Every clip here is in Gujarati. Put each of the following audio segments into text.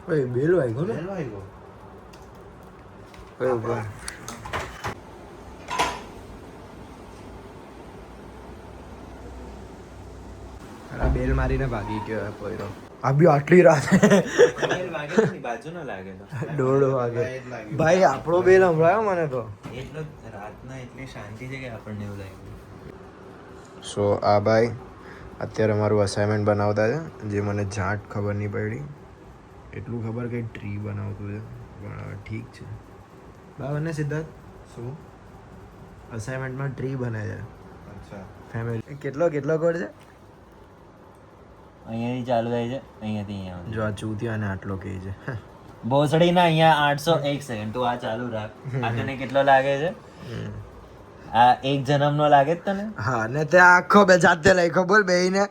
ઓય બેલ વાગ્યો ને? બેલ વાગ્યો. ઓય ઉભા. અરે બેલ મારીને ભાગી ગયો પોયરો. આબી આટલી રાતે બેલ વાગે ને બાજુ ન લાગે તો 1:30 વાગે. ભાઈ આપણો બેલ સંભળાયો મને તો. એટલો રાતના એટલી શાંતિ છે કે આપણને એવું લાગ્યું. સો આ ભાઈ અત્યારે મારું અસાઇનમેન્ટ બનાવતા છે, જે મને જાટ ખબર નહીં પડી. એટલું ખબર કે ટ્રી બનાવતું છે, પણ ઠીક છે. બરાબર ને સિદ્ધાર્થ? શું? અસાઇનમેન્ટમાં ટ્રી બને છે. અચ્છા. ફેમિલી કેટલો કોડ છે? અહીંયાથી ચાલુ થાય છે, અહીંયાથી અહીંયા જો આ ચૂતિયાને આટલો કહે છે. ભોસડી ના અહીંયા 801 સેકન્ડ. તું આ ચાલુ રાખ. આ તને કેટલો લાગે છે? આ એક જન્મ નો લાગે જ તને? હા, ને તે આખો બે જાતે લખ્યો બોલ બેહીને.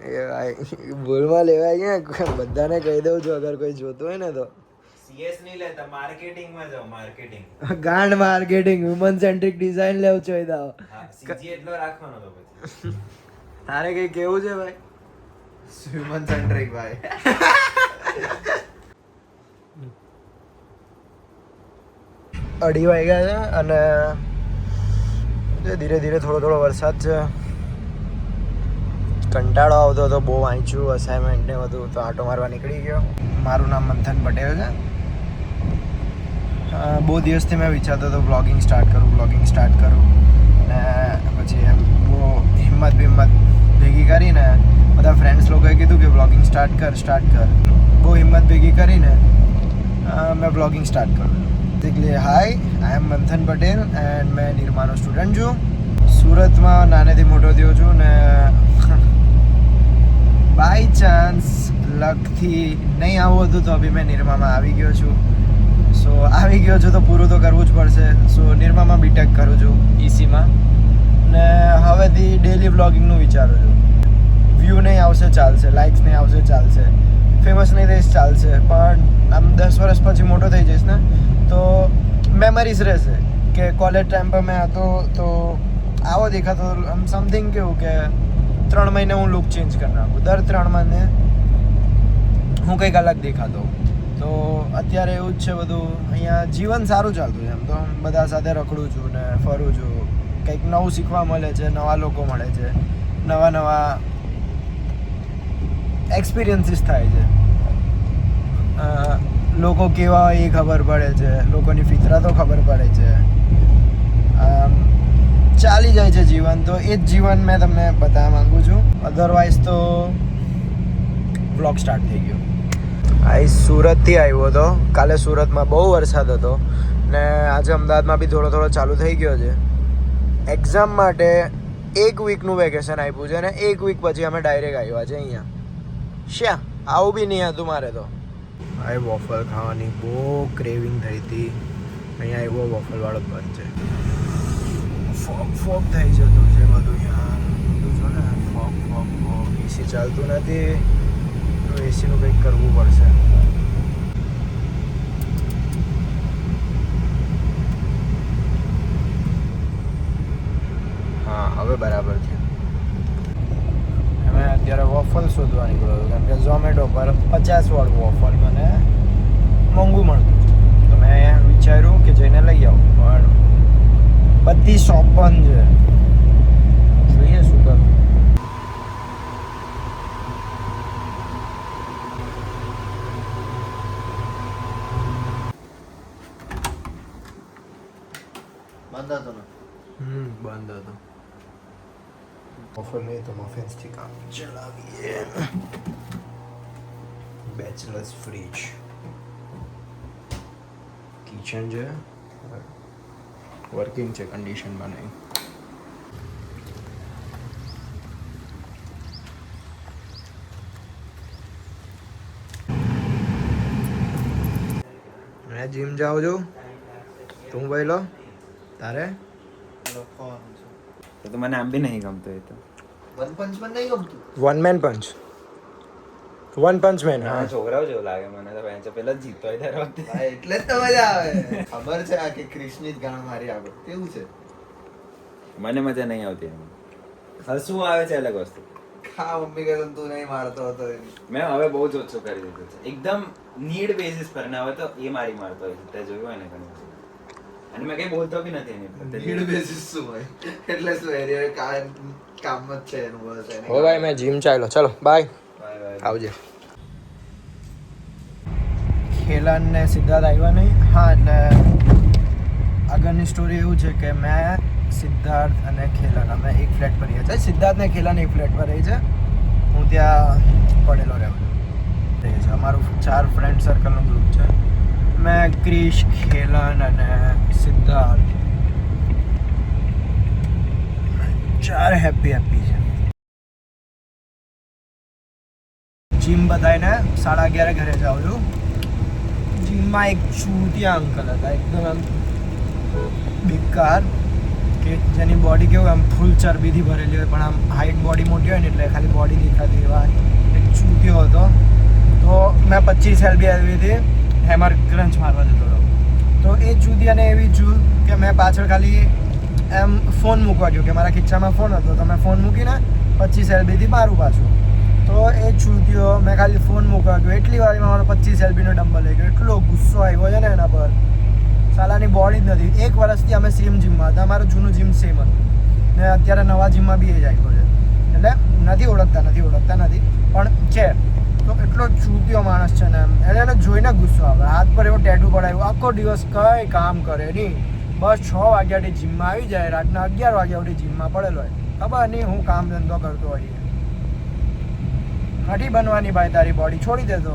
એ ભાઈ બોલવા લેવાય કે બધાને કહી દઉં છું અગર કોઈ જોતું હોય ને તો. સીએસ નહીં લેતા, માર્કેટિંગ માં જાઓ. માર્કેટિંગ ગાંડ માર્કેટિંગ હ્યુમન સેન્ટ્રિક ડિઝાઇન લેવું છે દાવ. સીજી એટલો રાખવાનો તો પછી. તારે કઈ કેવું છે ભાઈ? હ્યુમન સેન્ટ્રિક ભાઈ. અઢી વાગ્યા છે અને ધીરે ધીરે થોડો વરસાદ છે. કંટાળો આવતો હતો, બહુ વાંચ્યું અસાઇનમેન્ટ ને બધું, તો આટો મારવા નીકળી ગયો. મારું નામ મંથન પટેલ છે. બહુ દિવસથી મેં વિચારતો હતો બ્લોગિંગ સ્ટાર્ટ કરું ને પછી એમ બહુ હિંમત ભેગી કરીને બધા ફ્રેન્ડ્સ લોકોએ કીધું કે બ્લોગિંગ સ્ટાર્ટ કર. બહુ હિંમત ભેગી કરીને મેં બ્લોગિંગ સ્ટાર્ટ કર્યું. બેઝિકલી હાય, આઈ એમ મંથન પટેલ એન્ડ મેં નિરમાનો સ્ટુડન્ટ છું. સુરતમાં નાનેથી મોટો થયો છું ને બાય ચાન્સ લકથી નહીં આવું હતું તો બી મેં નિરમામાં આવી ગયો છું. સો આવી ગયો છું તો પૂરું તો કરવું જ પડશે. સો નિરમામાં બીટેક કરું છું ઈસીમાં ને હવેથી ડેલી વ્લોગિંગનું વિચારું છું. વ્યૂ નહીં આવશે ચાલશે, લાઇક્સ નહીં આવશે ચાલશે, ફેમસ નહીં થઈશ ચાલશે, પણ આમ 10 વર્ષ પછી મોટો થઈ જઈશ ને તો મેમરીઝ રહેશે કે કોલેજ ટાઈમ પર મેં હતો તો આવો દેખાતો. આમ સમથિંગ કેવું કે 3 મહિને હું લુક ચેન્જ કરી નાખું, દર 3 મહિને હું કંઈક અલગ દેખાતો. તો અત્યારે એવું જ છે બધું. અહીંયા જીવન સારું ચાલતું છે. એમ તો બધા સાથે રખડું છું ને ફરું છું, કંઈક નવું શીખવા મળે છે, નવા લોકો મળે છે, નવા એક્સપિરિયન્સીસ થાય છે. લોકો કેવા હોય એ ખબર પડે છે, લોકોની ફિતરતો ખબર પડે છે. ચાલી જાય છે જીવન. તો એ જ જીવન મેં તમને બતાવવા માંગુ છું. અધરવાઇઝ તો વ્લોગ સ્ટાર્ટ થઈ ગયો. આ સુરતથી આવ્યો હતો. કાલે સુરતમાં બહુ વરસાદ હતો ને આજે અમદાવાદમાં બી થોડો ચાલુ થઈ ગયો છે. એક્ઝામ માટે 1 વીકનું વેકેશન આપ્યું છે ને 1 વીક પછી અમે ડાયરેક્ટ આવ્યા છે અહીંયા. આવું બી નહીં હતું મારે તો. આ વોફલ ખાવાની બહુ ક્રેવિંગ થઈ હતી. અહીંયા આવ્યો વોફલવાળો બંધ છે. ફોગ થઈ જતું છે બધું યાર. બધું જો ને ફોગ. એસી ચાલતું નથી તો એસીનું કંઈક કરવું પડશે. હા હવે બરાબર છે. અમે અત્યારે વોફલ શોધવા નીકળ્યો કેમ કે ઝોમેટો પર 50 વાળું વોફલ મને મોંઘું મળતું છે. તો મેં વિચાર્યું કે જઈને લઈ આવું, પણ બધી શોપ બંધ છે. જોઈએ શું કરું. બંધ હતો ને? બંધ હતો. ઓફર નહીં તો મફિન્સથી કામ ચલાવીએ. બેચલર્સ ફ્રીજ, કિચન છે, વર્કિંગ છે, કન્ડિશનમાં નહીં. મેં જીમ જાઉં છું. તું ભાઈ લો તારે લખવાનું છે. તો મને આમ બી નહીં ગમતું એ તો. વન પંચ પણ નહીં ગમતું? વન મેન પંચ હા. છોકરાઓ જેવું લાગે મને તો. પેલા જ જીતતો હોય દર વખતે. હા, એટલે જ તો મજા આવે. ખબર છે આ કે ક્રિશની જ ગાણ મારી આગળ કેવું છે. મને મજા નહીં આવતી એમાં. હસવું આવે છે અલગ વસ્તુ. ખા મમ્મી કે તું નહીં મારતો હતો એની. મેં હવે બહુ જ ઓછું કરી દીધું છે એકદમ નીડ બેસિસ પર ને હવે તો એ મારી મારતો હોય છે તે જોયું હોય ને ઘણી વખત. અને મેં કઈ બોલતો બી નથી એની પર. નીડ બેસિસ શું હોય એટલે શું એરિયા કામ જ છે એનું બસ એને. હો ભાઈ મેં જીમ ચાલ્યો, ચલો બાય, Bye bye. આવજે. ખેલન ને સિદ્ધાર્થ આવ્યા નહીં. હા, એટલે આગળની સ્ટોરી એવું છે કે મેં સિદ્ધાર્થ અને ખેલન અમે એક ફ્લેટ પર રહીએ છીએ. સિદ્ધાર્થ ને ખેલન એક ફ્લેટ પર રહી છે, હું ત્યાં પડેલો રહે છે. અમારું 4 ફ્રેન્ડ સર્કલનું ગ્રુપ છે. મેં ક્રિશ, ખેલન અને સિદ્ધાર્થ 4 હેપી છે. જીમ બતાવીને 11:30 ઘરે જાઉં છું. જીમમાં એક ચૂતિયા અંકલ હતા, એકદમ આમ બેકાર, કે જેની બોડી કેવું આમ ફૂલ ચરબીથી ભરેલી હોય, પણ આમ હાઈટ બોડી મોટી હોય ને એટલે ખાલી બોડી દેખાતી એવા એક ચૂતિયો હતો. તો મેં 25 LB આવી હતી હેમર ક્રંચ મારવા જતો હતો. તો એ ચૂતિયાને એવી ચૂલ કે મેં પાછળ ખાલી એમ ફોન મૂકવા ગયો, કે મારા ખીચામાં ફોન હતો તો મેં ફોન મૂકીને 25 LB થી મારું પાછું. તો એ ચૂતિયો મેં ખાલી ફોન મૂકવા ગયો, એટલી વારમાં મારો 25 LB નો ડમ્બલ લઈ ગયો. એટલો ગુસ્સો આવ્યો છે ને એના પર, સાલાની બોડી જ નથી. 1 વર્ષથી અમે સેમ જીમમાં હતા, અમારું જૂનું જીમ સેમ હતું ને અત્યારે નવા જીમમાં બી એ જ આવ્યો છે. એટલે નથી ઓળખતા નથી, પણ છે. તો એટલો ચૂતિયો માણસ છે ને, એટલે એને જોઈને ગુસ્સો આવે. હાથ પર એવો ટેટુ પડાવ્યો, આખો દિવસ કંઈ કામ કરે નહીં, બસ 6 વાગ્યાથી જીમમાં આવી જાય, રાતના 11 વાગ્યા સુધી જીમમાં પડેલો હોય. ખબર નહીં હું કામ ધંધો કરતો હોય. નથી બનવાની ભાઈ તારી બોડી, છોડી દેતો.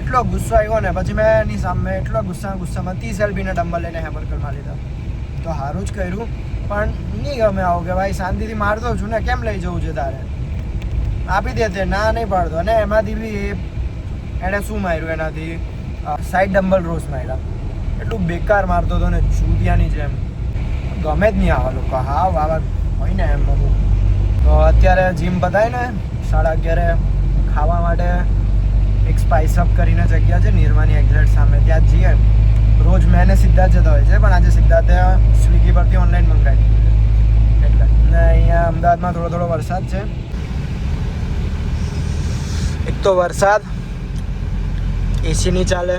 એટલો ગુસ્સો આવ્યો ને, પછી મેં એની સામે એટલો ગુસ્સામાં 30 LB ના ડમ્બલ લઈને હેમર કરી લીધા. તો સારું જ કર્યું, પણ નહીં ગમે આવું કે ભાઈ શાંતિથી મારતો છું ને, કેમ લઈ જવું છે તારે, આપી દે. તે ના નહીં પાડતો. અને એમાંથી બી એણે શું માર્યું, એનાથી સાઈડ ડમ્બલ રોઝ માર્યા. એટલું બેકાર મારતો હતો ને, ચૂતિયાની જેમ. ગમે જ નહીં આવા લોકો, હા આવા હોય ને એમ અમુક. તો અત્યારે જીમ બતાવીને 11:30 ખાવા માટે એક સ્પાઇસ અપ કરીને જગ્યા છે નિર્માની એક્ઝેક્ટ સામે, ત્યાં જઈએ. રોજ મેં ને સિદ્ધાર્થ જતા હોય છે, પણ આજે સિદ્ધાર્થે સ્વિગી પરથી ઓનલાઈન મંગાવી દીધું છે એટલે. ને અહીંયા અમદાવાદમાં થોડો વરસાદ છે. એક તો વરસાદ, એસી નહીં ચાલે,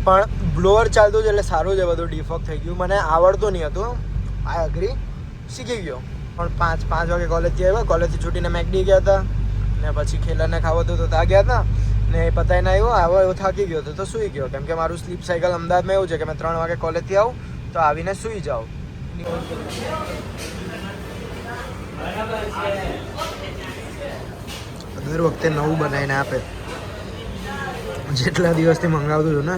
પણ બ્લોઅર ચાલતું છે એટલે સારું છે, બધું ડિફોક થઈ ગયું. મને આવડતું નહીં હતું, આઈ અગ્રી, શીખી ગયો. પણ 5 વાગે કોલેજથી આવ્યો, કોલેજથી છૂટીને મેકડી ગયા હતા, ને પછી ખેલરને ખાવું હતું તો ત્યાં ગયા હતા, ને એ પતાવીને આવ્યો એવો થાકી ગયો હતો તો સૂઈ ગયો. કેમ કે મારું સ્લીપ સાયકલ અમદાવાદમાં એવું છે કે મેં 3 વાગે કોલેજથી આવું તો આવીને સૂઈ જાઉં. દર વખતે નવું બનાવીને આપે. જેટલા દિવસથી મંગાવતું હતું ને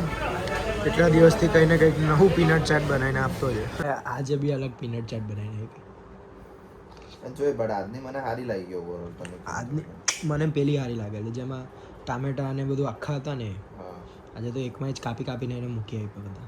એટલા દિવસથી કંઈ ને કંઈક નવું પીનટ ચાટ બનાવીને આપતો છે. આજે બી અલગ પીનટ ચાટ બનાવીને આપી. જોઈ બટ આજની મને સારી લાગી ગયો ઓવરઓલ. તમે આજની મને પેલી સારી લાગેલી, જેમાં ટામેટા અને બધું આખા હતા ને. હા, આજે તો એકમાં જ કાપીને એને મૂકી આપ્યા બધા.